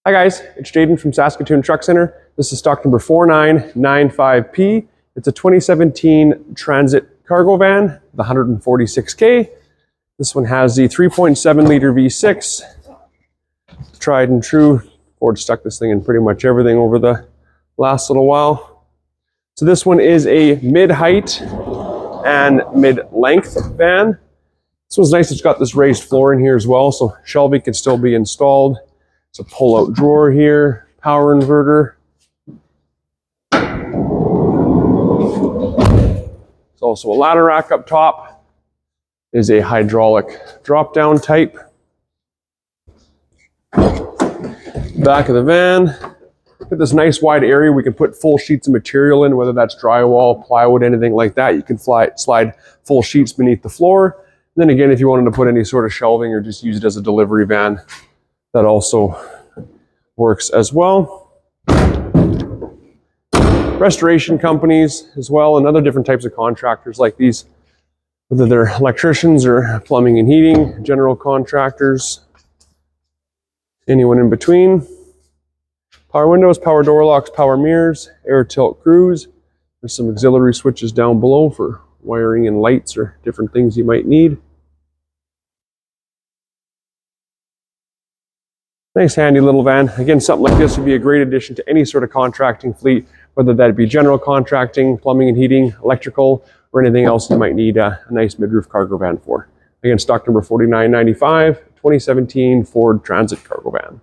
Hi guys, it's Jaden from Saskatoon Truck Center. This is stock number 4995P. It's a 2017 Transit cargo van, the 146K. This one has the 3.7 liter V6. Tried and true. Ford stuck this thing in pretty much everything over the last little while. So this one is a mid-height and mid-length van. This one's nice, it's got this raised floor in here as well, so shelving can still be installed. It's a pull-out drawer here, power inverter. There's also a ladder rack up top. Is a hydraulic drop-down type. Back of the van. Got this nice wide area we can put full sheets of material in, whether that's drywall, plywood, anything like that. You can slide full sheets beneath the floor. And then again, if you wanted to put any sort of shelving or just use it as a delivery van, that also works as well. Restoration companies as well, and other different types of contractors like these, whether they're electricians or plumbing and heating, general contractors, anyone in between. Power windows, power door locks, power mirrors, air tilt cruise. There's some auxiliary switches down below for wiring and lights or different things you might need. Nice handy little van. Again, something like this would be a great addition to any sort of contracting fleet, whether that be general contracting, plumbing and heating, electrical, or anything else you might need a nice mid-roof cargo van for. Again, stock number 4995, 2017 Ford Transit cargo van.